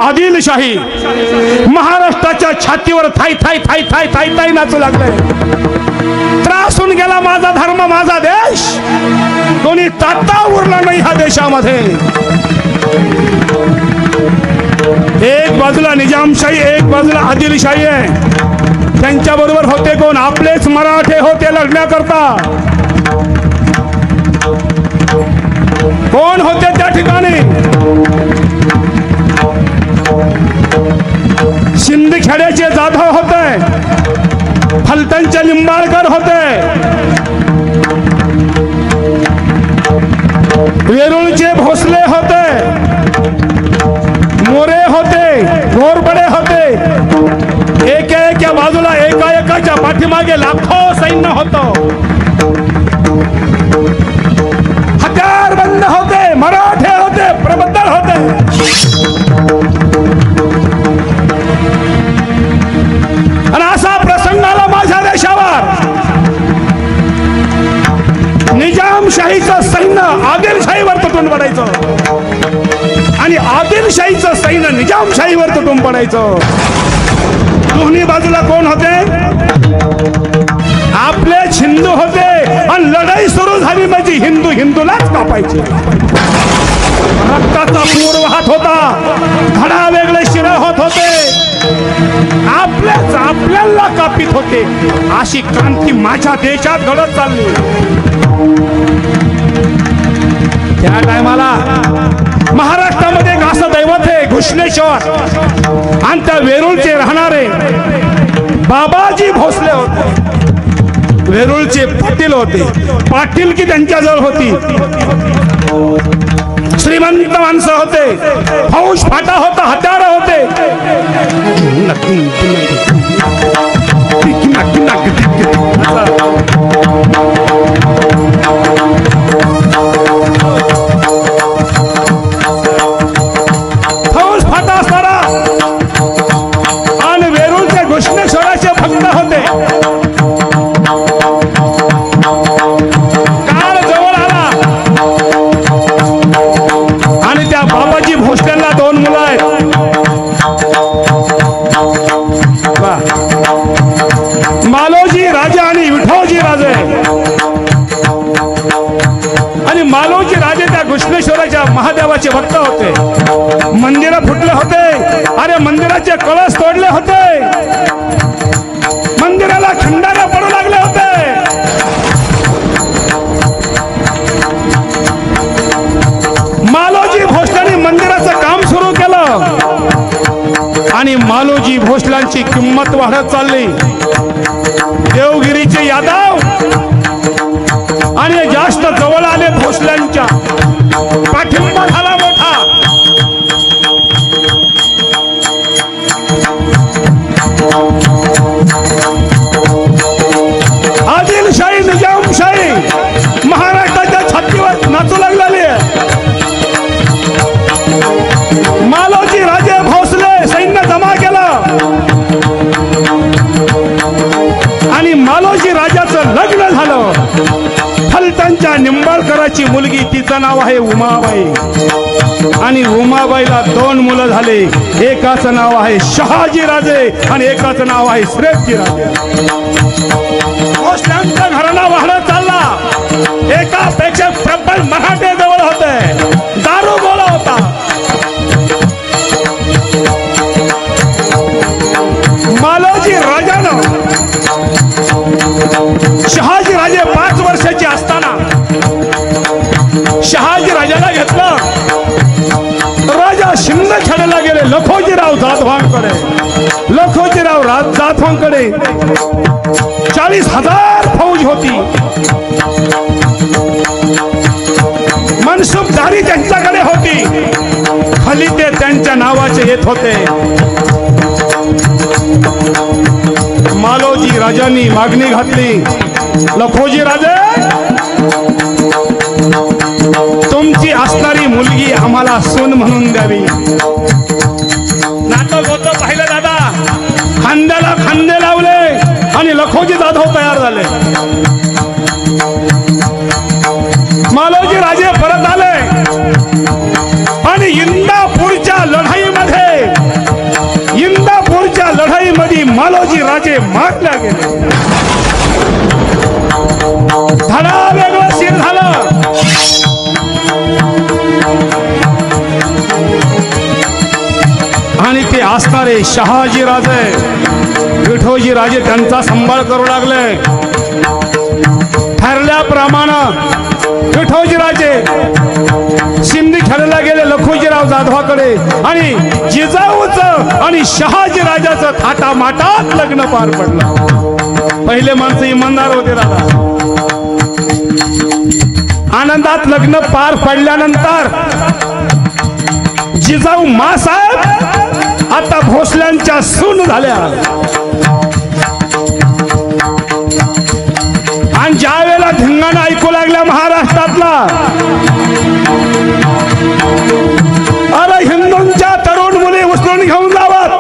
आदिलशाही महाराष्ट्राच्या छातीवर थाई थाई थाई थाई थाई थाई नाचू लागले। त्रासून गेला माझा धर्म माझा देश, कोणी ताता उरला नाही ह्या देशामध्ये। एक बाजूला निजामशाही एक बाजूला आदिलशाही आहे। त्यांच्या बरोबर होते कोण? आपलेच मराठे होते लढण्याकरता। कोण होते त्या ठिकाणी? शिंदखेड्याचे जाधव होते, फलटणचे लिंबाळकर होते, वेरूळचे भोसले होते, मोरे होते, घोरपडे होते। एका बाजूला एकाच्या पाठीमागे लाखो सैन्य होतं। हत्यारबंद होते, मराठे होते, प्रबंधन होते। आणि असा प्रसंग आला माझ्या देशावर। निजामशाहीचं सैन्य आदिलशाहीवर तुटून पडायचं आणि आदिलशाहीचं सैन्य निजामशाहीवर तुटून पडायचं। दोन्ही बाजूला कोण होते? आपले हिंदू होते आणि लढाई सुरू झाली म्हणजे हिंदू हिंदूलाच कापायचे। रक्ताचा पूर वाहत होता, धडा वेगळे शिर होत होते, आपल्याला कापित होते। अशी क्रांती माझ्या देशात घडत चालली। त्या टायमाला महाराष्ट्रामध्ये एक असं दैवत आहे घुश्लेश्वर, आणि त्या वेरूळचे राहणारे बाबाजी भोसले होते। वेरूळचे पाटील होते, पाटील की त्यांच्याजवळ होती। श्रीमंत माणसं होते, फौज फाटा होता, हत्यार होते। फौज फाटा असणारा आणि वेरूळचे घुश्लेश्वराचे भक्त होते। काळ जवळ आला आणि त्या बाबाजी भोसलेंना दोन मुलं आहेत। मालोजी राजे आणि विठोजी राजे। आणि मालोजी राजे त्या घुश्लेश्वराच्या महादेवाचे भक्त होते। मंदिर फुटले होते, अरे मंदिराचे कळस तोडले होते, मंदिराला खंडारे पडू लागले होते। मालोजी भोसलेंनी मंदिराचं काम सुरू केलं आणि मालोजी भोसल्यांची किंमत वाढत चालली। देवगिरीचे यादव आणि जास्त जवळ आले भोसल्यांच्या, पाठिंबा झाला मोठा। आदिलशाही निजामशाही महाराष्ट्राच्या छातीवर नाचू लागलेली आहे। मालोजी राजे भोसले सैन्य जमा केलं आणि मालोजी राजाचं लग्न झालं। फलटणच्या निंबाळकराची मुलगी, तिचं नाव आहे उमाबाई, आणि उमाबाईला दोन मुलं झाले। एकाचं नाव आहे शहाजी राजे आणि एकाचं नाव आहे श्रेष्ठी राजे। भोसल्यांचा घराणा वाढत चालला। एकापेक्षा प्रबळ मराठे जवळ होते, दारू गोळा होता। मालोजी राजानं शहाजी राजे 5 वर्षाचे असताना शहाजी राजाला घेतलं। राजा शिंदखेड्याला गेले लखोजीराव जाधवांकडे। लखोजीराव जाधवांकडे 40,000 फौज होती। मनसुबदारी त्यांच्याकडे होती, खलिते त्यांच्या नावाचे येत होते। मालोजी राजांनी मागणी घातली, लखोजी राजे तुमची असणारी मुलगी आम्हाला सून म्हणून द्यावी। नाटक होतं पाहिलं दादा, खांद्याला खांदे लावले आणि लखोजी जाधव तयार झाले। मालोजी राजे परत आले आणि इंदापूरच्या लढाईमध्ये राजे मारले गेले. धडा वेगळं शिर झालं. आणि ते असणारे शहाजी राजे विठोजी राजे त्यांचा सांभाळ करू लागले. ठरल्याप्रमाणे विठोजी राजे शिंदी खेळायला गेले लखोजीराव जाधवाकडे आणि जिजाऊचं आणि शहाजी राजाचं थाटामाटात लग्न पार पडलं. पहिले माणसं इमानदार होते दादा. आनंदात लग्न पार पडल्यानंतर जिजाऊ मासाहेब आता भोसल्यांच्या सून झाल्या. आणि ज्या वेळेला धिंगाणा ऐकू लागल्या महाराष्ट्रातला, अरे हिंदूंच्या तरुण मुली उचलून घेऊन जावत,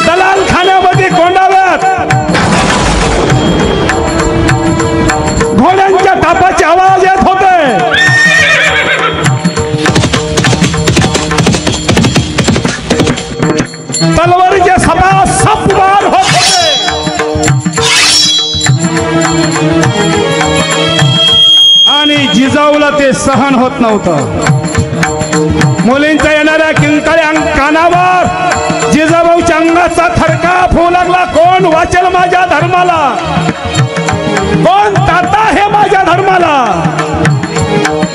दलाल खाण्यामध्ये कोंडाव्यात, घोड्यांच्या तापाचे आवाज येत होते. तलवारीचे सभा सपवार होत होते. आणि जिजाऊला ते सहन होत नव्हतं. मुलींच्या येणाऱ्या किंकाळ्या कानावर जिजाबाऊच्या अंगाचा थरकाप होऊ लागला. कोण वाचेल माझ्या धर्माला, कोण ताता हे माझ्या धर्माला.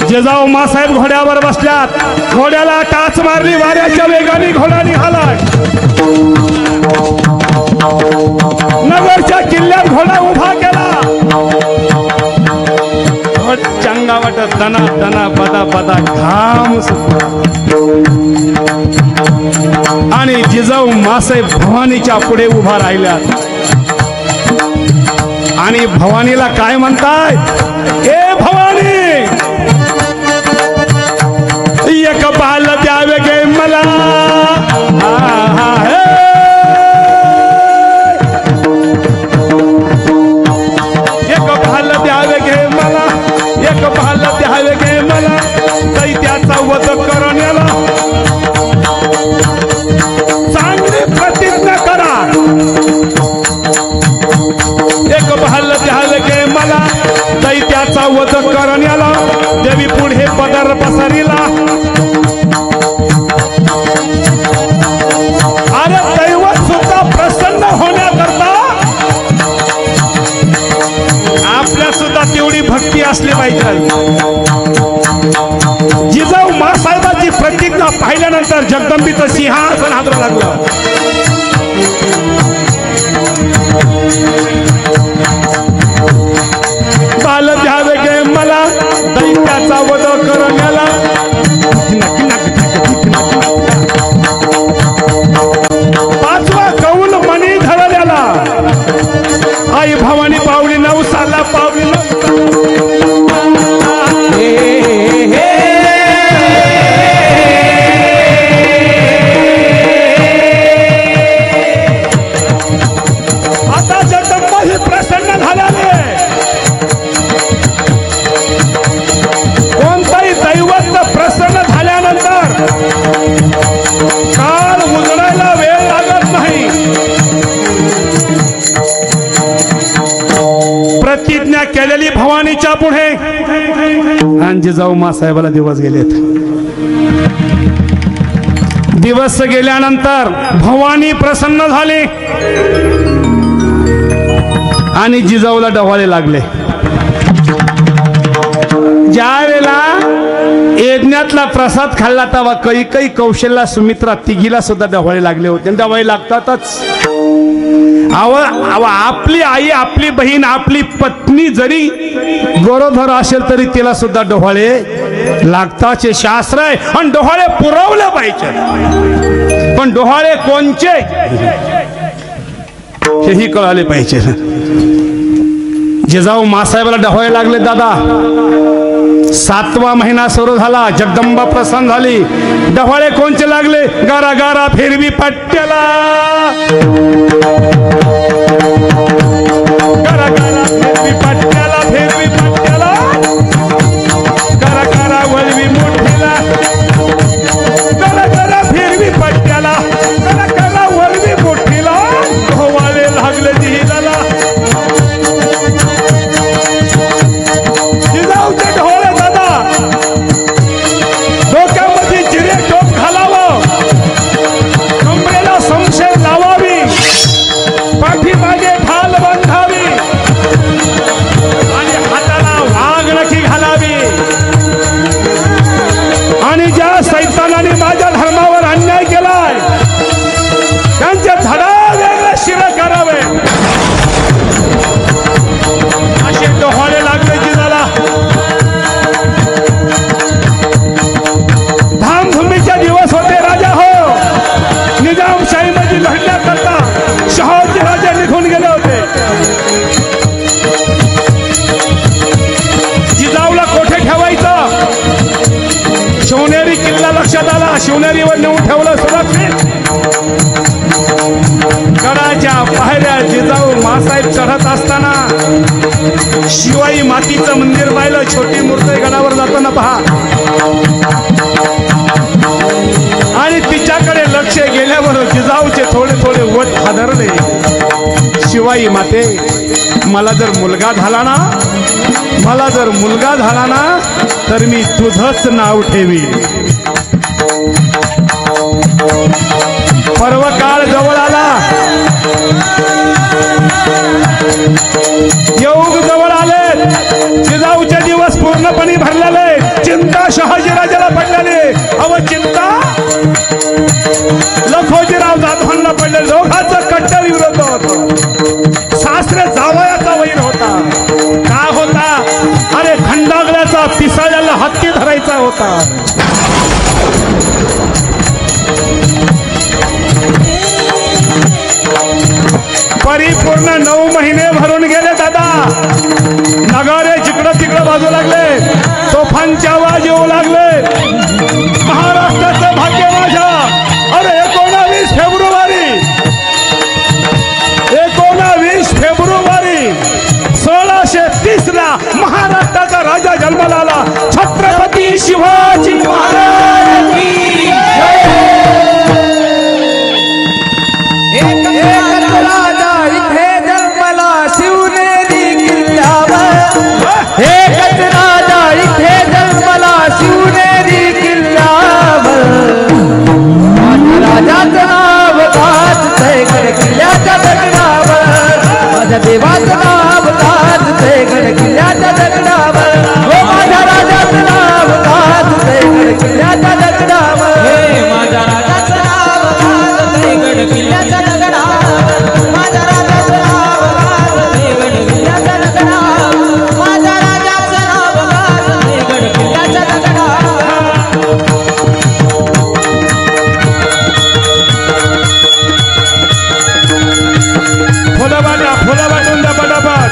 जिजाऊ मासाहेब घोड्यावर बसल्यात. घोड्याला टाच मारली. वाऱ्याच्या वेगाने घोडा निघालाय. नगरच्या किल्ल्यात घोडा उभा केला. चंगा वाटत दना दना बदा बदा घाम सुटला. आणि जिजाऊ मासाहेब भवानीच्या पुढे उभा राहिल्या. आणि भवानीला काय म्हणताय, ए भवानी, एक बाल द्यावे गे मला. एक बाल द्यावे गे मला, एक बाल द्यावे गे मला, दैत्याचा वध करण्याला. चांगली प्रतिज्ञा करा. एक बाल द्यावे गे मला, दैत्याचा वध करण्याला. देवी पुढे पदर पसरीला. अरे दैवत सुद्धा प्रसन्न होण्याकरता आपल्या सुद्धा तेवढी भक्ती असली पाहिजे. जिजाऊ मासाहेबांची प्रतिज्ञा पाहिल्यानंतर जगदंबीचं सिंहासन हादरू लागलं. बाल द्यावे गे मला, दैत्याचा वध करण्याला. पाचवा कौल मणी धरल्याला. आई भवानी पावली 9 साला, पावली 9. आता जगदंबा ही प्रसन्न झाल्याने कोणताही दैवत प्रसन्न झाल्यानंतर काळ उजळायला वेळ लागत नाही. प्रतिज्ञा केलेली भवानीच्या पुढे. आणि जिजाऊ मासाहेबाला दिवस गेलेत. दिवस गेल्यानंतर भवानी प्रसन्न झाली आणि जिजाऊला डवाळे लागले. ज्या वेळेला यज्ञातला प्रसाद खाल्ला तेव्हा कैकई, कौशल्या, सुमित्रा तिघीला सुद्धा डवाळे लागले होते. डवाळे लागतातच. आपली आई, आपली बहीण, आपली पत्नी जरी गरोदर असेल तरी तिला सुद्धा डोहाळे लागताचे शास्त्र आहे. आणि डोहाळे पुरवले पाहिजे. पण डोहाळे कोणचे हेही कळाले पाहिजे. जिजाऊ मासाहेबाला डोहाळे लागले दादा. 7वा महिना सुरू झाला. जगदंबा प्रसन्न झाली. डोहाळे कोणचे लागले, गारा गारा फिरवी पट्ट्याला. गारा गारा फिरवी पट्ट्याला, फिरवी पट्ट्याला. गारा गारा वळवी मुठीला. गारा गारा फिरवी पट्ट्याला, गारा गारा वळवी मुठीला. ठेवलं सुरक्षित. गडाच्या पायऱ्या जिजाऊ मासाहेब चढत असताना शिवाई मातीचं मंदिर पाहिलं. छोटी मूर्ती गडावर जाताना पहा. आणि तिच्याकडे लक्ष गेल्यावर जिजाऊचे थोडे थोडे वट हादरले. शिवाई माते, मला जर मुलगा झाला ना तर मी तुझंच नाव ठेवी. पर्वकाळ जवळ आला, योग जवळ आले. जिजाऊचे दिवस पूर्णपणे भरलेले. चिंता शहाजीराजाला पडलेली. अव चिंता लखोजीराव जाधवांना पडले. दोघांचा कट्टर विरोध होता. सासरे जावयाचा वैर होता. का होता? अरे खंडागळ्याचा पिसाळ्याला हत्ती धरायचा होता. परिपूर्ण 9 महिने भरून गेले दादा. नगारे जिकडं तिकडं बाजू लागले. तोफांचे आवाज येऊ लागले. महाराष्ट्राचं भाग्य माझ्या. अरे 19 फेब्रुवारी 1630 ला महाराष्ट्राचा राजा जन्माला आला. छत्रपती शिवाजी महाराज की जय. एकच राजा इथे जन्मला शिवनेरी किल्ल्यावर. एकच राजा इथे जन्मला शिवनेरी किल्ल्यावर. माझ्या राजाचं नाव गाजतंय गड किल्ल्याच्या दगडावर. माझ्या देवाचं नाव गाजतंय गड किल्ल्याच्या दगडावर. हो माझ्या राजाचं नाव गाजतंय गड किल्ल्याच्या दगडावर. हे माझ्या राजाचं नाव गाजतंय गड किल्ल्याच्या दगडावर. माझ्या राजाचं नाव गाजतंय गड किल्ल्याच्या दगडावर. माझ्या राजाचं नाव गाजतंय गड किल्ल्याच्या दगडावर. फुलं वाटून द्या पटापट.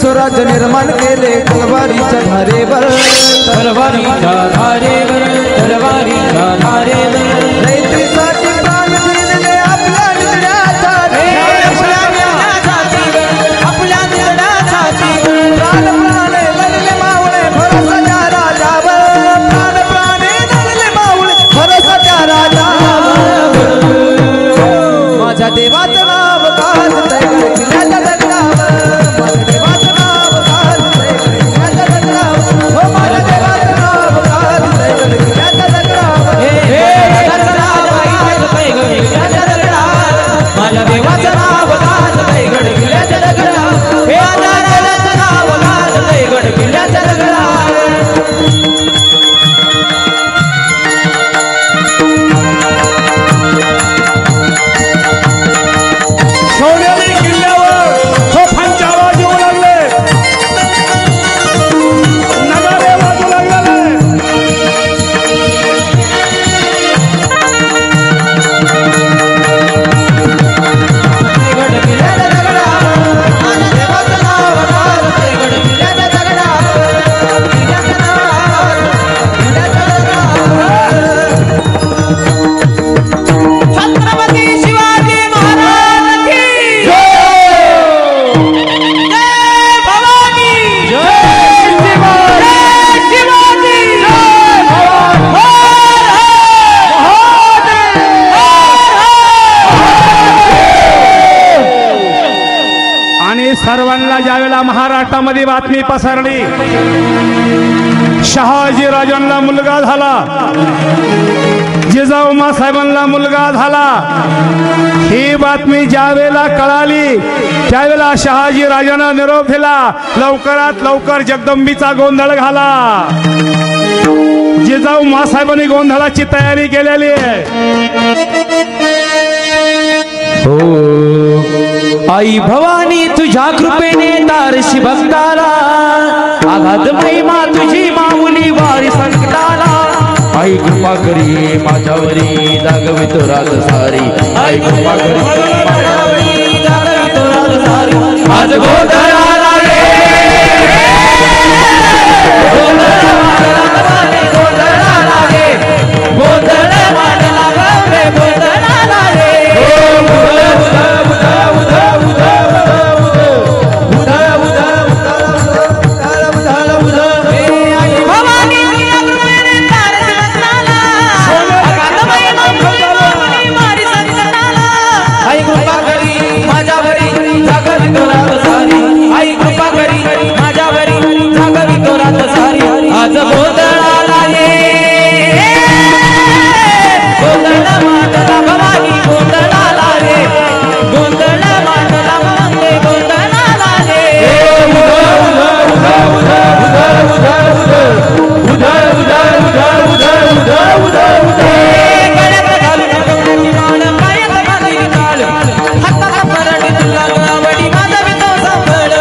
स्वराज्य निर्माण केले तलवारीच्या धारेवर. तलवारीच्या धारेवर. तलवारीच्या धारेवर. रयतेसाठी प्राण दिले आपल्या निधड्यासाठी. आपल्या निधड्यासाठी प्राण प्राणे लढले मावळे भरोसाच्या राजावर. प्राण प्राणे लढले मावळे भरोसाच्या राजावर. माझ्या देवाचं नाव गाजतंय गड किल्ल्याच्या दगडावर. माझ्या देवाचं नाव गाजतंय गड किल्ल्याच्या दगडावर. हो माझ्या देवाचं नाव गाजतंय गड किल्ल्याच्या दगडावर. हे राजाचं नाव गाजतंय गड किल्ल्याच्या दगडावर. माझ्या देवाचं नाव गाजतंय गड किल्ल्याच्या दगडावर. हे माझ्या राजाचं नाव गाजतंय गड किल्ल्याच्या दगडावर. सोनेरी किल्ल्यावर तोफांचे आवाज येऊ लागले. नगारे वाजू लागले. गड किल्ल्याच्या दगडावर. माझ्या देवाचं नाव गाजतंय गड किल्ल्याच्या दगडावर. किल्ल्याच्या नावावर. किल्ल्याच्या दगडावर. छत्रपती शिवाजी महाराज की जय. जय भवानी. जय शिवाजी. जय शिवाजी. जय भवानी. आणि सर्वांना ज्यावेळेला महाराष्ट्रामध्ये बातमी पसरली शहाजी राजांना मुलगा झाला, जिजाऊ साहेबांना मुलगा झाला, ही बातमी ज्यावेळेला कळाली त्यावेळेला शहाजी राजांना निरोप दिला. लवकरात लवकर जगदंबीचा गोंधळ घाला. जिजाऊ मासाहेबांनी गोंधळाची तयारी केलेली आहे. हो आई भवानी तुझ्या कृपेने तारशी भक्ताला आघात महिमा तुझी माऊली वारी संकटाला. आई कृपा करी माझ्यावरी जागवी तो रात सारी. आई कृपा करी माझ्यावरी जागवी तो रात सारी. आज गोंधळाला रे गोंधळाला रे गोंधळ मांडला रे गोंधळाला रे. आज गोंधळाला ये गोंधळ मांडला भवानी गोंधळाला रे गोंधळ मांडला भवानी गोंधळाला रे. गळ्यात घालून गवळणी माळ पायात घालीन काळ हातात परडी तुला वडी माझा वितो सांभाळ.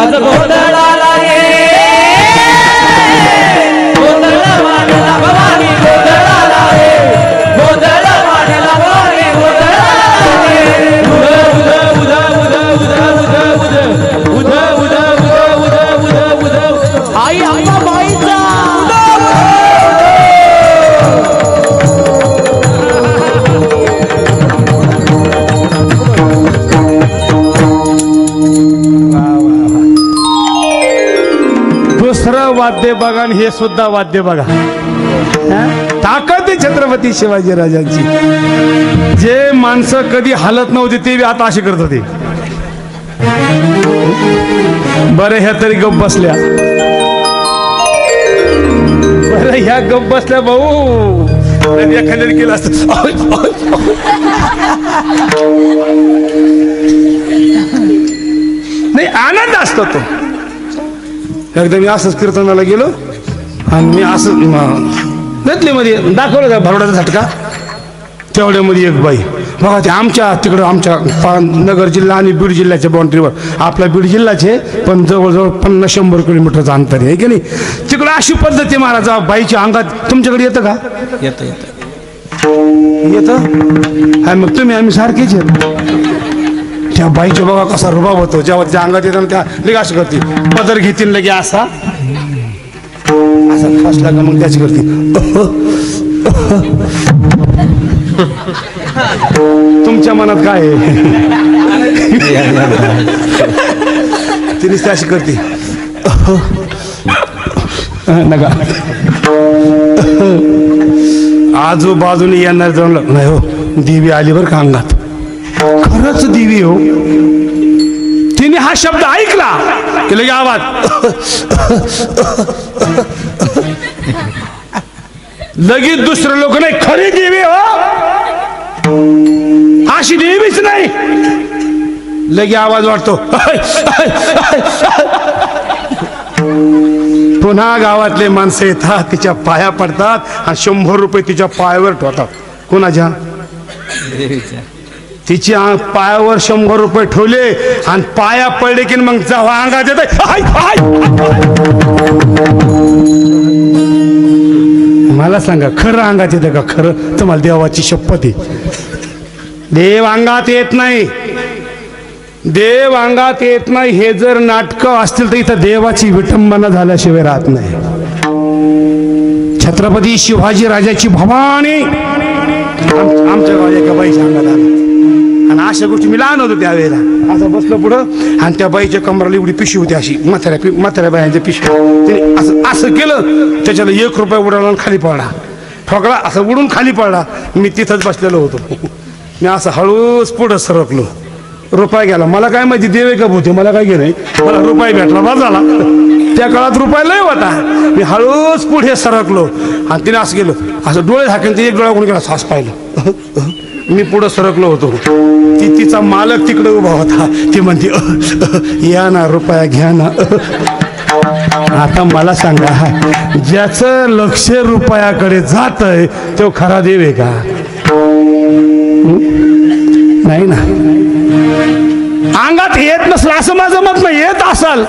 आज गोंधळाला ये गोंधळ मांडला भवानी गोंधळाला रे गोंधळ मांडला भवानी गोंधळाला रे. आई अंबाबाईचा दुसरं वाद्य बघा आणि हे सुद्धा वाद्य बघा. ताकद आहे छत्रपती शिवाजी राजांची. जे माणसं कधी हालत नव्हती ते बी आता असे करत होते. बरं ह्या तरी गप बसल्या. बरं ह्या गप बसल्या भाऊ. एखाद्याने केलं असत नाही आनंद असतो तो. एकदा मी असंच कीर्तनाला गेलो आणि मी असं मध्ये दाखवलं का भरवड्याचा झटका. तेवढ्यामध्ये एक बाई बघा ते आमच्या तिकडं आमच्या नगर जिल्हा आणि बीड जिल्ह्याच्या बाउंड्रीवर. आपला बीड जिल्हाचे पण जवळजवळ 50-100 किलोमीटरचं अंतर आहे की नाही. तिकडं अशी पद्धती महाराज बाईच्या अंगात. तुमच्याकडे येतं का? येतं हा मग तुम्ही आम्ही सारखेच आहेत. त्या बाईच्या बघा कसा रुबाब होतो जेव्हा त्या अंगात येताना. त्या लगे असं करते पदर घेतील लगे असा असा फसला का मग त्याची करते. तुमच्या मनात काय आहे? तिनेच त्याशी करते नका. आजूबाजूने येणार जाऊन नाही हो देवी आली बरं का अंगात. खरंच देवी हो. तिने हा शब्द ऐकला की लगे आवाज. लगेच दुसरं लोक नाही खरी देवी हो अशी देवीच नाही. लगे आवाज वाटतो. पुन्हा गावातले माणसं येतात तिच्या पाया पडतात आणि 100 रुपये तिच्या पायावर ठेवतात. कोणाच्या? तिच्या पायावर 100 रुपये ठेवले आणि पाया पडले की मग जेव्हा अंगात येते मला सांगा खरं अंगात येतं का? खरं तुम्हाला देवाची शपथ आहे. देव अंगात येत नाही. देव अंगात येत नाही. हे जर नाटकं असतील तर इथं देवाची विटंबना झाल्याशिवाय राहत नाही. छत्रपती शिवाजी राजाची भवानी आमच्या गावात एका बाईच्या अंगात आला. आणि अशा गोष्टी मी लहान होतो त्यावेळेला. असं बसलं पुढं आणि त्या बाईच्या कमराला एवढी पिशवी होती अशी म्हाताऱ्या बायांच्या पिशवी. तिने असं असं केलं त्याच्याला 1 रुपया उडाला आणि खाली पडला. ठोकळा असं उडून खाली पडला. मी तिथंच बसलेलो होतो. मी असं हळूच पुढं सरकलो रुपया गेला. मला काय माहिती देवे का भूते, मला काय गेलं, मला रुपया भेटला बा झाला. त्या काळात रुपया लय होता. मी हळूच पुढे सरकलो आणि तिने असं गेलो, असं डोळे झाकून ते एक डोळा कोणी गेला, सास पाहिलं. मी पुढे सरकलो होतो. तिचा मालक तिकडे उभा होता. ती म्हणते या ना रुपया घ्या ना. आता मला सांगा, ज्याचं लक्ष रुपयाकडे जात आहे तो खरा देव आहे का? नाही ना. अंगात येत नसलं असं माझं मत नाही, येत असाल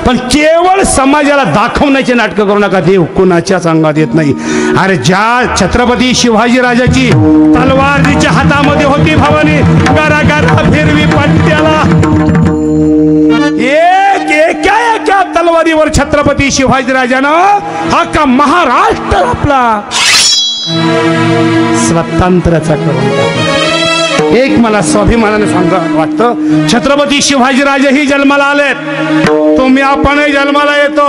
पण केवळ समाजाला दाखवण्याचे नाटक करू नका. देव कुणाच्याच अंगात येत नाही. अरे ज्या छत्रपती शिवाजी राजाची तलवार तिच्या हातामध्ये होती भवानी, गरा गरा फिरवी पट्ट्याला. एका तलवारीवर छत्रपती शिवाजी राजानं हा महाराष्ट्र आपला स्वतंत्राचा करून टाकला. एक मला स्वाभिमानाने सांगा वाटतं, छत्रपती शिवाजी राजे ही जन्माला आलेत, तुम्ही आपणही जन्माला येतो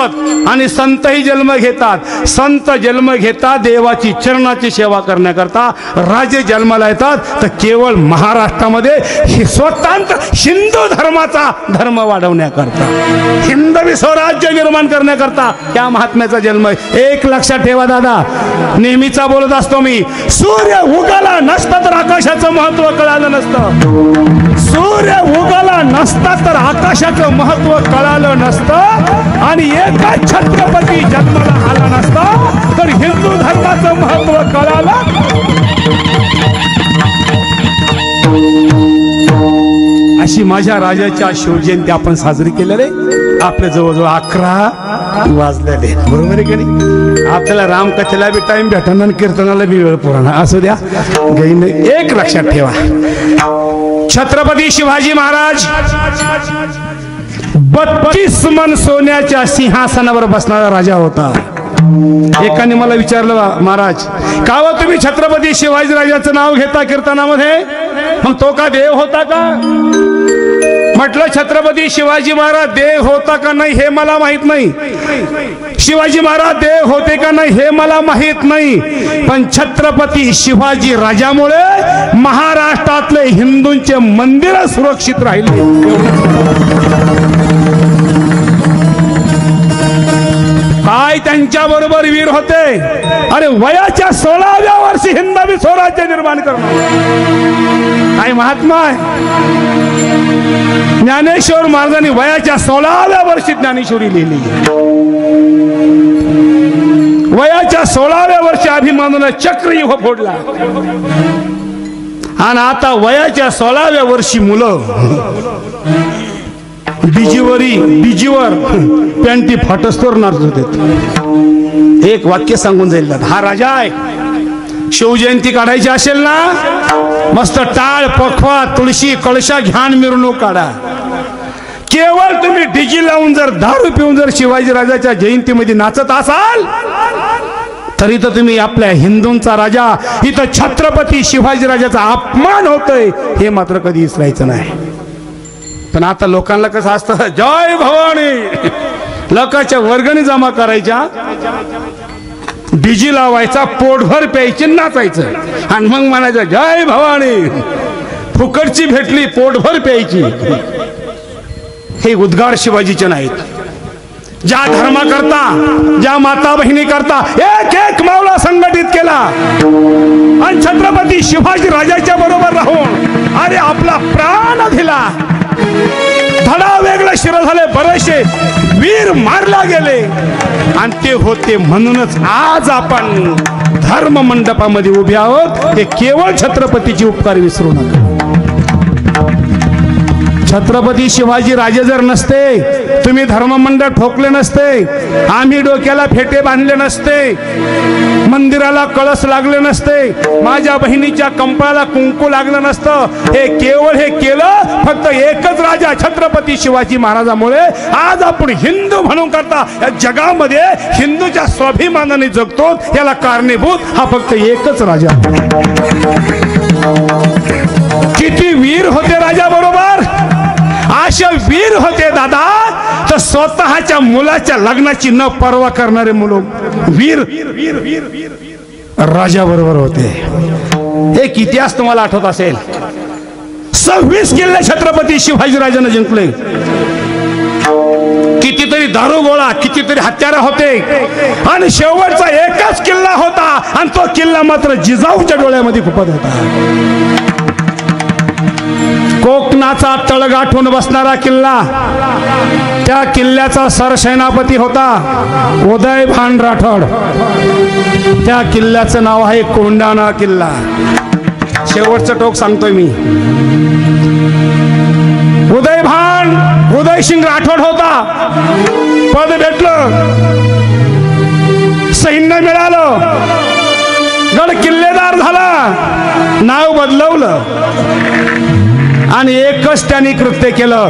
आणि संतही जन्म घेतात. संत जन्म घेतात देवाची चरणाची सेवा करण्याकरता, राजे जन्माला येतात तर केवळ महाराष्ट्रामध्ये स्वतंत्र हिंदू धर्माचा धर्म वाढवण्याकरता, हिंदवी स्वराज्य निर्माण करण्याकरता त्या महात्म्याचा जन्म. एक लक्षात ठेवा दादा, नेहमीचा बोलत असतो मी, सूर्य उगाला नसता तर आकाशाचं महत्व कळालं नसतं. सूर्य उगाला नसता तर आकाशाचं महत्व कळालं नसतं आणि एका छत्रपती जन्माला आला नसता तर हिंदू धर्माचं महत्व कळालं. अशी माझ्या राजाच्या शिवजयंती आपण साजरी केलेले. आपल्या जवळजवळ 11 वाजलेले, बरोबर आहे की नाही? आपल्याला रामकथेला बी टाइम भेटणार आणि कीर्तनाला बी वेळ पुराणा. असू द्या, एक लक्षात ठेवा, छत्रपती शिवाजी महाराज 32 मन सोन्याच्या सिंहासनावर बसणारा राजा होता. एकाने मला विचारलं, महाराज का व तुम्ही छत्रपती शिवाजी राजाचं नाव घेता कीर्तनामध्ये, मग तो का देव होता का? म्हटलं छत्रपती शिवाजी महाराज देव होता का नाही हे मला माहित नाही, शिवाजी महाराज देव होते का नाही हे मला माहित नाही, पण छत्रपती शिवाजी राजामुळे महाराष्ट्रातले हिंदूंचे मंदिर सुरक्षित राहिले. काय त्यांच्या बरोबर वीर होते. अरे वयाच्या 16व्या वर्षी हिंदवी स्वराज्य निर्माण करणं काय महात्मा आहे. ज्ञानेश्वर महाराजांनी वयाच्या 16व्या वर्षी ज्ञानेश्वरी लिहिली. वयाच्या 16व्या वर्षी अभिमन्यूला चक्रव्यूह फोडला आणि आता वयाच्या 16व्या वर्षी मुलं बीजीवर पॅन्टी फाटस्तोर नाचत होते. एक वाक्य सांगून जाईल, हा राजा आहे. शिवजयंती काढायची असेल ना, मस्त टाळ पखवा तुळशी कळशा घ्यान मिरवणूक काढा. केवळ तुम्ही डीजी लावून जर दारू पिऊन जर शिवाजी राजाच्या जयंतीमध्ये नाचत असाल तरी तर तुम्ही आपल्या हिंदूंचा राजा, इथं छत्रपती शिवाजी राजाचा अपमान होतोय हे मात्र कधी विसरायचं नाही. पण आता लोकांना कसं असतं, जय भवानी, लोकांच्या वर्गणी जमा करायच्या, डीजी लावायचा, पोटभर प्यायचे, नाचायचं आणि मग म्हणायचं जय भवानी. फुकटची भेटली पोटभर प्यायची. हे उद्गार शिवाजीचे नाहीत. ज्या धर्माकरता, ज्या माता बहिणी करता एक एक मावळा संघटित केला आणि छत्रपती शिवाजी राजाच्या बरोबर राहून अरे आपला प्राण दिला. धडा वेगळं शिर झाले, बरेचसे वीर मारला गेले आणि ते होते म्हणूनच आज आपण धर्म मंडपामध्ये उभे आहोत. हे केवळ छत्रपतीचे उपकार विसरू नका. छत्रपती शिवाजी राजे जर नसते, तुम्ही धर्ममंडळ ठोकले नसते, आम्ही डोक्याला फेटे बांधले नसते, मंदिराला कळस लागले नसते, माझ्या बहिणीच्या कंपाळाला कुंकू लागलं नसतं. हे केवळ हे केलं फक्त एकच राजा छत्रपती शिवाजी महाराजामुळे आज आपण हिंदू म्हणून करता या जगामध्ये हिंदूच्या स्वाभिमानाने जगतो. याला कारणीभूत हा फक्त एकच राजा. किती वीर होते राजा बरोबर, असे वीर होते दादा तर स्वतःच्या मुलाच्या लग्नाची न पर्वा करणारे मुलं वीर राजा बरोबर होते. एक इतिहास तुम्हाला आठवत असेल, 26 किल्ले छत्रपती शिवाजीराजांना जिंकले. कितीतरी दारुगोळा, कितीतरी हत्यारं होते आणि शेवटचा एकच किल्ला होता आणि तो किल्ला मात्र जिजाऊच्या डोळ्यामध्ये खुपत होता. कोकणाचा तळ गाठून बसणारा किल्ला, त्या किल्ल्याचा सरसेनापती होता उदयभान राठोड. त्या किल्ल्याचं नाव आहे कोंढाणा किल्ला. शेवटचं टोक सांगतोय मी. उदयसिंग राठोड होता, पद भेटलं, सैन्य मिळालं, गड किल्लेदार झाला, नाव बदलवलं आणि एकच त्यांनी कृत्य केलं.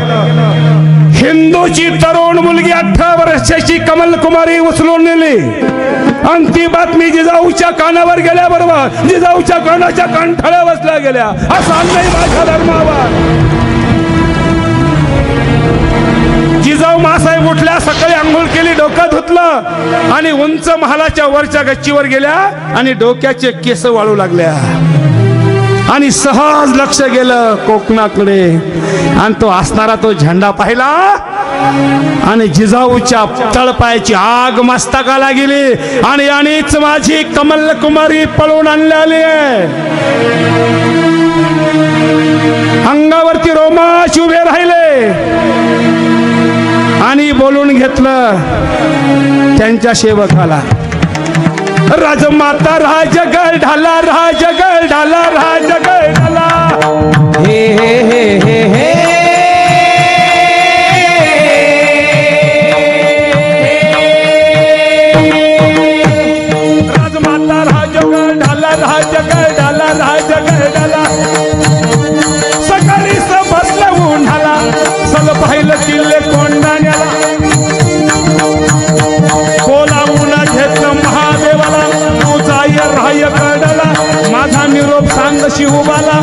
हिंदूची तरुण मुलगी 18 वर्षाची कमल कुमारी उचलून नेली आणि ती बातमी जिजाऊच्या कानावर गेल्याबरोबर जिजाऊच्या कानाच्या कंठळ्या बसल्या गेल्या. असा अन्याय माझ्या धर्मावर. जिजाऊ मासाहेब उठल्या, सकाळी आंघोळ केली, डोकं धुतलं आणि उंच महालाच्या वरच्या गच्चीवर गेल्या आणि डोक्याचे केस वाळू लागल्या आणि सहज लक्ष गेलं कोकणाकडे आणि तो असणारा तो झेंडा पाहिला आणि जिजाऊच्या तळपायाची आग मस्तकाला गेली आणि यानेच माझी कमल कुमारी पळून आणलेली आहे. अंगावरती रोमांच उभे राहिले आणि बोलून घेतलं त्यांच्या सेवकाला, राजमाता राजगड ढाला, राजगड ढाला, राजगड ढाला. हे हे हे हे हे राजमाता राजगड ढाला, राजगड ढाला, राजगड ढाला. सकाळी बसलं उन्हाला, सल पाहिलं किल्ले कोंढाण्याला, बोलावून घेतलं महादेवाला, तू जाय रायगडाला, माझा निरोप सांग शिवबाला,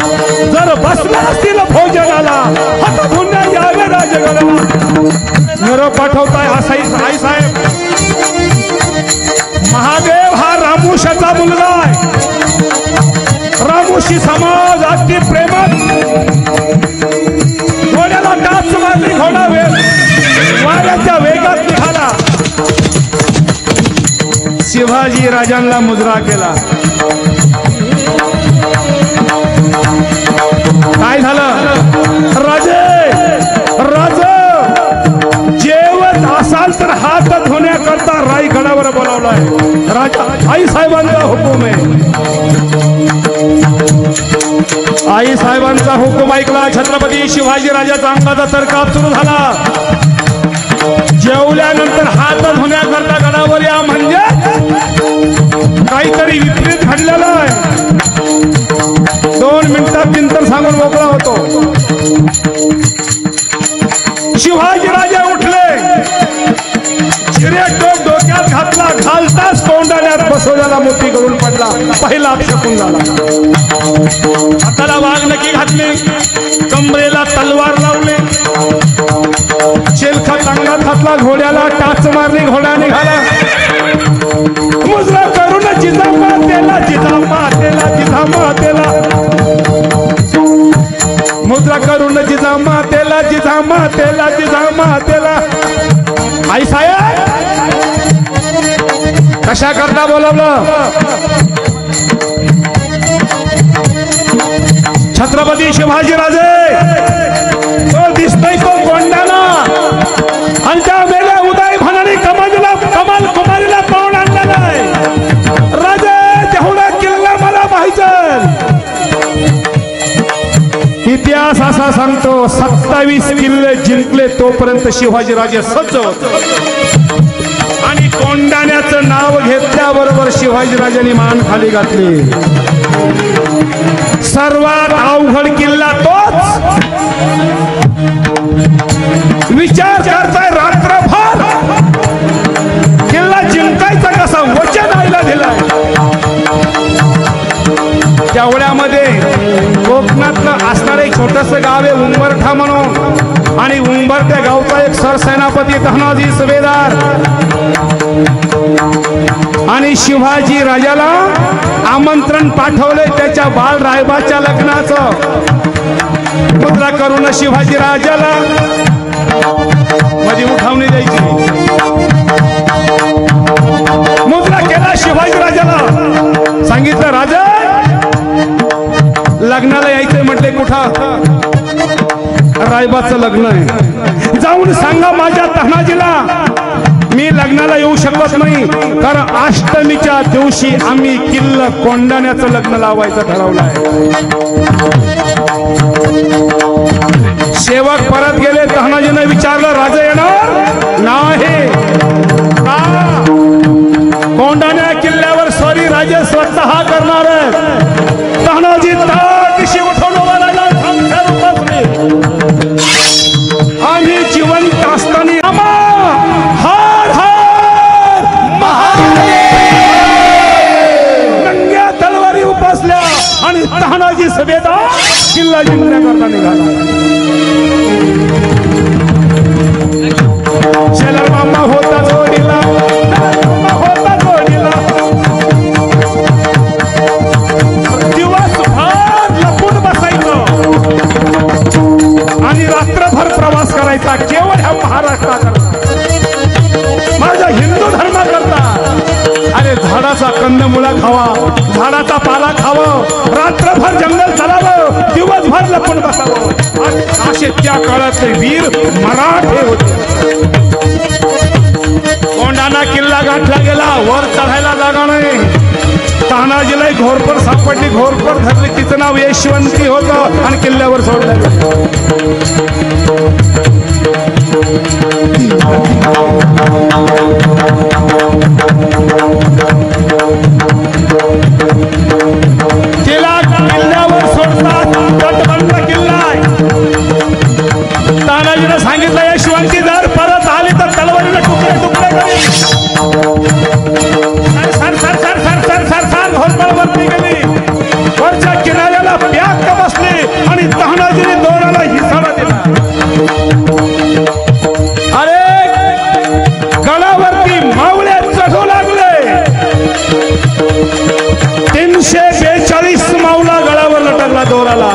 जर बसला असतील भोजनाला, हात पुन्हा यावे राजगडाला. निरोप पाठवताय हा आई साहेब. महादेव हा रामोशाचा मुलगा आहे. रामोशी समाज अगदी प्रेमात घोड्याला टाच मारली, घोडा वाऱ्याच्या वेगात निघाला. शिवाजी राजांना मुजरा केला. काय झालं? राजे जेवत असाल तर हात धुण्याकरता रायगडावर बोलावलाय. राजा आई साहेबांचा हुकूम आहे. आई साहेबांचा हुकूम ऐकला. छत्रपती शिवाजी राजाचा अंगाचा तरकाप सुरू झाला. जेवल्यानंतर हात धुण्याकरता गडावर या म्हणजे काहीतरी विपरीत घडलेलं आहे. 2 मिनिटात नंतर सांगून मोकळा होतो. शिवाजी राजा उठले, चिरेटोप डोक्यात घातला, घालताच कोंढाण्यात बसवलेला मोठी गळून पडला. पहिला अपशकून झाला. हाताला वाघनखी घातली, कमरेला तलवार लावली, शेलखात अंगात घातला, घोड्याला टाच मारली, घोडा निघाला. मुजरा करून जिजामातेला, जिजामातेला, जिजामातेला, मुद्रा करून जिजामातेला, जिजामातेला, जिजामातेला. आई साहेब कशा करता बोलावलं? छत्रपती शिवाजीराजे तो दिसतोय तो कोंढाणा आणि त्या वेळेला उदयभानाने कमल कुमारीला पाहून आणलेला आहे. राजे तेवढा किल्ला मला पाहिजे. इतिहास असा सांगतो 27 किल्ले जिंकले तोपर्यंत शिवाजीराजे सज्ज होते आणि कोंढाण्याचं नाव घेतल्याबरोबर शिवाजीराजांनी मान खाली घातली. सर्वात अवघड किल्ला तोच. विचार करताय रात्रभर किल्ला जिंकायचा कसा, वचन आईला दिलाय. तेवढ्यामध्ये कोकणातलं असणारं एक छोटंसं गाव आहे उंबरठा म्हणून आणि उंबरठ्या गावचा एक सरसेनापती धनाजी सुभेदार आणि शिवाजी राजाला आमंत्रण पाठवले त्याच्या बालरायबाच्या लग्नाचं. मुद्रा करून शिवाजी राजाला मध्ये उठावणी द्यायची. मुद्रा केला शिवाजी राजाला. सांगितलं राजा लग्नाला यायचंय म्हटले. कुठं? रायबाचं लग्न आहे. जाऊन सांगा माझ्या तानाजीला मी लग्नाला येऊ शकत नाही, कारण अष्टमीच्या दिवशी आम्ही किल्ला कोंडाण्याचं लग्न लावायचं ठरवलं आहे. सेवक परत गेले. तानाजीने विचारलं राजा येणार नाही का? कोंडाण्या किल्ल्यावर स्वारी राजे स्वतः करणार आहेत. तानाजी ताकशी उठून उभा राहिला. आम्ही जिवंत असताना हार हार नंग्या तलवारी उपसल्या आणि तानाजी सभेदा किल्ला जिंकण्याकरता निघाला. शेलर मामा होता जोडीला, होता जोडीला. दिवसभर लपून बसायचं आणि रात्रभर प्रवास करायचा केवळ ह्या महाराष्ट्राकरता, माझ्या हिंदू धर्माकरता. अरे झाडाचा कंदमुळा खावा, झाडाचा पाला खावं, रात्रभर जंगल चालावं, दिवसभर लपून बसावं. असे त्या काळातले वीर मराठे होते. कोंडाणा किल्ला गाठला गेला. वर चढायला जागा नाही. तानाजीला घोरपर सापडली. घोरपर धरली. तिचं नाव यशवंती होतं आणि किल्ल्यावर सोडलं गेलं. तिला किल्ल्यावर सोडतात. तटबंद किल्ला आहे. तानाजीने सांगितलं यशवंती जर परत आली तर तलवारीने तुकडे तुकडे करी. सर सर सर सर सर सर सर घोरपळवरती गेली. वरच्या किनाऱ्याला ब्याक बसली आणि तानाजीने दोराला हिसाडा दिला. अरे गडावरती मावळे चढू लागले. 342 मावला गडावर लटकला दोराला.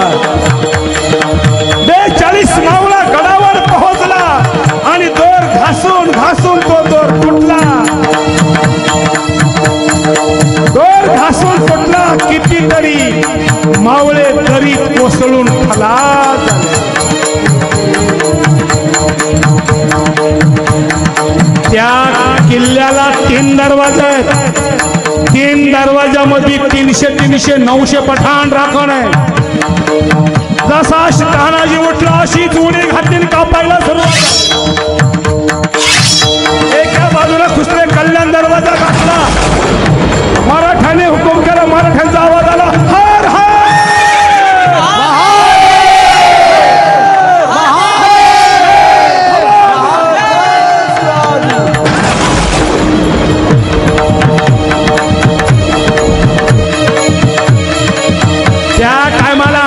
42 मावला गडावर पोहोचला आणि दोर घासून घासून तो दोर तुटला. दोर घासून तुटला. कितीतरी मावळे दरीत कोसळून खलास झाले. त्या किल्ल्याला 3 दरवाजे आहेत. 3 दरवाजामध्ये 300 900 पठाण राखण आहे. जसा तानाजी उठला अशीच उडी घातली. कापायला सुरुवात. एका बाजूला खुसरे कल्याण दरवाजा घातला. मराठ्याने हुकूम केला. मराठ्यांचा आवाज आला. हर हर त्या टायमाला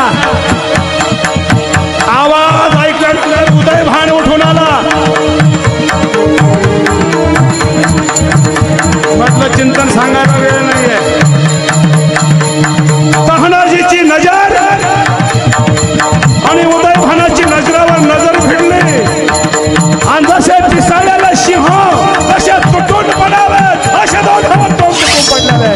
आवाज ऐकल्यानंतर उदय भान उठून आला. म्हटलं चिंतन सांगायला वेळ नाहीये. तानाजीची नजर आणि उदय भानाची नजरावर नजर भिडली. आणि जसे पिसाळ्याला सिंह तसे तुटून पडावेत असे दोघांवर तोंड पडलेले.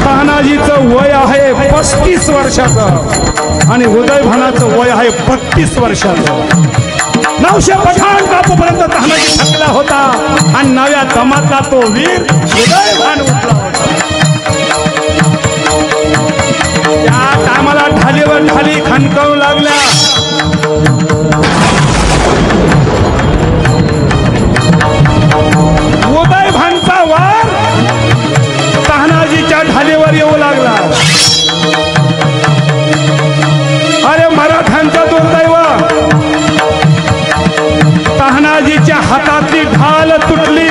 तानाजीचं वय आहे 35 वर्षाचं आणि उदय भानाचं वय आहे 32 वर्षाचं. 900 पठाण कापूपर्यंत तानाजी थकला होता आणि नव्या दमातला तो वीर उदय भान उठला होता. त्या टायमाला ढालीवर ढाली खणकवू लागल्या. उदय भानचा वार तानाजीच्या ढालीवर येऊ लागला. अरे मराठ्यांचा दुर्दैव. तानाजीच्या हातातली ढाल तुटली.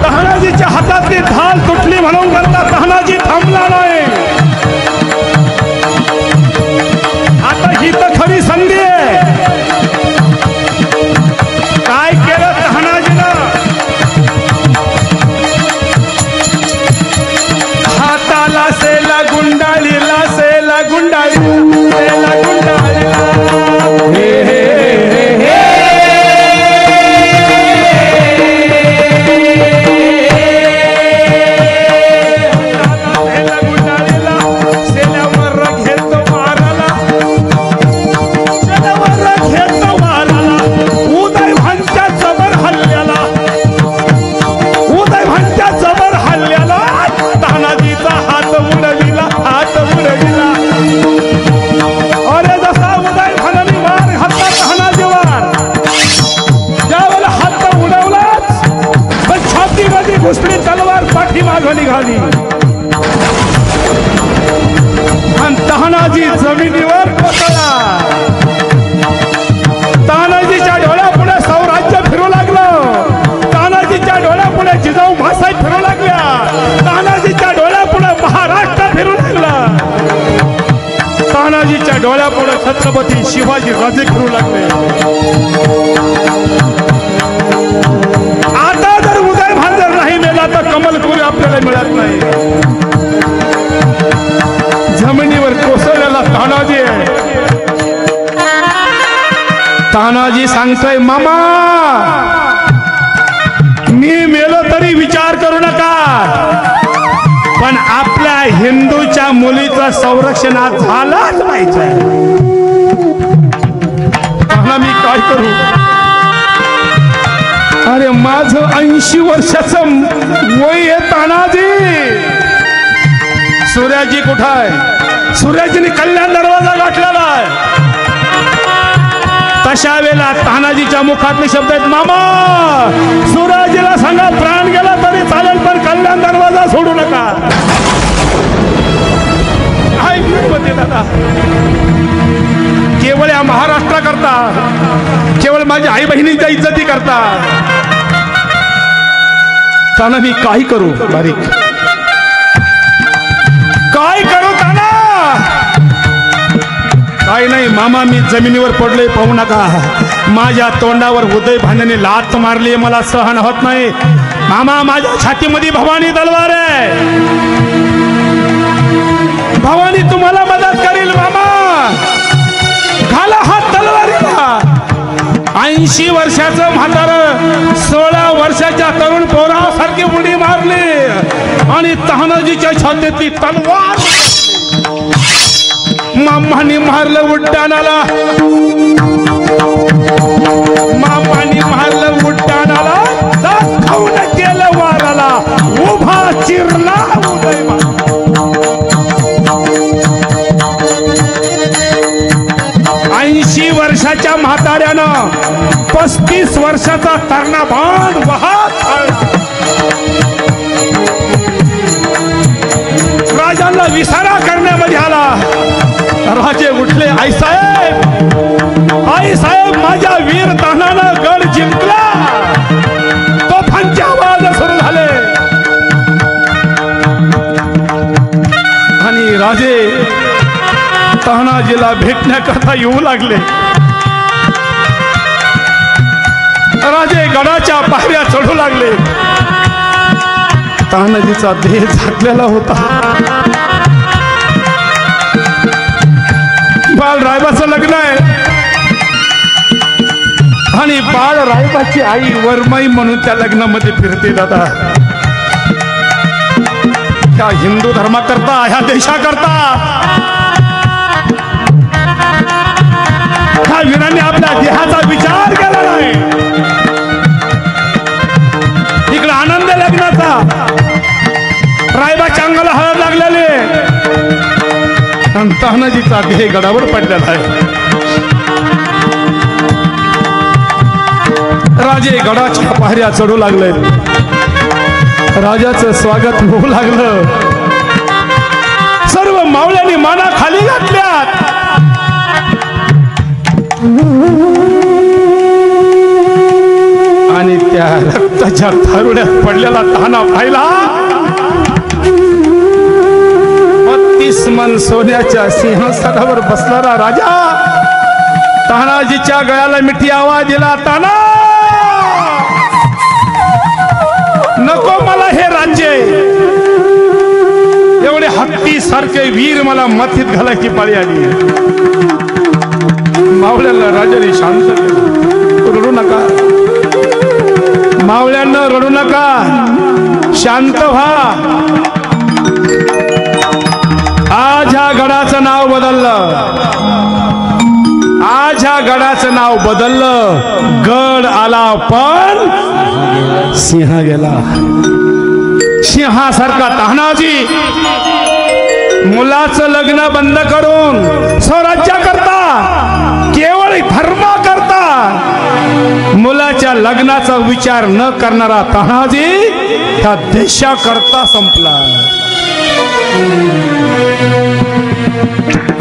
तानाजीच्या हातातली ढाल तुटली म्हणून म्हणता तानाजी थांबला नाही. आता ही तर खरी संधी आहे. काय केलं तानाजीनं? हाताला से लागू निघाली आणि तानाजी जमिनीवर कोसळला. तानाजीच्या डोळ्यापुढे सौराज्य फिरू लागलं. तानाजीच्या डोळ्यापुढे जिजाऊ मासाहेब फिरू लागल्या. तानाजीच्या डोळ्यापुढे महाराष्ट्र फिरू लागला. तानाजीच्या डोळ्यापुढे छत्रपती शिवाजी राजे फिरू लागले. आता जर उदय भान जर नाही मिळाला तर कमलपुरी आपल्याला मिळत नाही. जमिनीवर कोसळलेला तानाजी आहे. तानाजी सांगतोय मामा मी मेलो तरी विचार करू नका, पण आपल्या हिंदूच्या मुलीचं संरक्षण झालंच पाहिजे. मी काय करू? अरे माझं 80 वर्षाचं वय आहे तानाजी. सूर्याजी कुठं आहे? सूर्याजीने कल्याण दरवाजा गाठलेला आहे. तशा वेळेला तानाजीच्या मुखातले शब्द आहेत मामा सूर्याजीला सांगा प्राण गेला तरी चालेल पण कल्याण दरवाजा सोडू नका. दादा केवळ या महाराष्ट्राकरता, केवळ माझ्या आई बहिणींच्या इज्जती करता ताना मी काय करू? बारीक काय करू ताना? काय नाही मामा मी जमिनीवर पडलोय पाहू नका. माझ्या तोंडावर उदय भांड्याने लात मारली, मला सहन होत नाही. मामा माझ्या छातीमध्ये भवानी तलवार आहे. भवानी तुम्हाला मदत करील. मामा घाला हात तलवारीला. 80 वर्षाचं म्हातारं 16 वर्षाच्या तरुण पोरासारखी उडी मारली आणि तानाजीच्या छातीतली तलवार मामाने मारलं उड्डाणाला. मामाने मारलं उड्डाणाला, दाखवून केलं वाराला, उभा चिरला उदय. 80 वर्षाच्या म्हाताऱ्यानं 35 वर्षाचा तरणा बाण वाहत राजांना विसारा करण्यामध्ये आला. राजे उठले. आई साहेब माझ्या वीर तानानं गड जिंकला. तोफांचे आवाज सुरू झाले आणि राजे तानाजीला भेटण्याकरता येऊ लागले. राजे गडाच्या पायऱ्या चढू लागले. तानाजीचा देह झाकलेला होता. बाळ रायबाचं लग्न आहे आणि बाळ रायबाची आई वरमाई म्हणून त्या लग्नामध्ये फिरते. दादा त्या हिंदू धर्माकरता, ह्या देशाकरता ह्या वीरांनी आपल्या देहाचा विचार केला नाही. इकडे आनंद लग्नाचा, रायबाच्या अंगाला हळद लागलेले, तानाजीचा देह गडावर पडलेला आहे. राजे गडाच्या पायऱ्या चढू लागले. राजाचं स्वागत होऊ लागलं. सर्व मावळ्यांनी माना खाली घातल्यात. आणि त्या रक्ताच्या थारुड्यात पडलेला ताना पाहिला. 32 मन सोन्याच्या सिंहासनावर बसणारा राजा तानाजीच्या गळ्याला मिठी आवाज दिला. ताना नको मला हे राज्य, एवढे हत्ती सारखे वीर मला मातीत घालायची पाळी आली. मावळ्याला राजाने शांत केलं. रडू नका मावळ्यांना, रडू नका, शांत व्हा. आज ह्या गडाचं नाव बदललं. आज ह्या गडाचं नाव बदललं. गड आला पण सिंह गेला. सिंहासारखा तानाजी मुलाचं लग्न बंद करून स्वराज्याकरता, केवळ धर्माकरता मुलाच्या लग्नाचा विचार न करणारा तानाजी त्या देशाकरता संपला.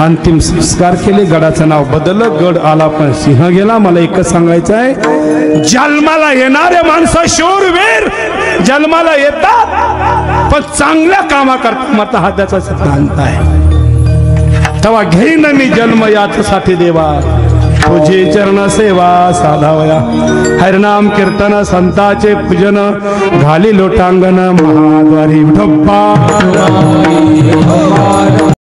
अंतिम संस्कार केले. गडाचं नाव बदललं. गड आला पण सिंह गेला. मला एकच सांगायचं आहे, जन्माला येणारे माणसं शूरवीर जन्माला येतात पण चांगल्या कामा करता मत हा त्याचा सिद्धांत आहे. तेव्हा घेईन मी जन्म याच्यासाठी देवा, तुझी चरण सेवा साधावया. हरिनाम कीर्तन संताचे पूजन घाली लोटांगण महाद्वारी विठोबा.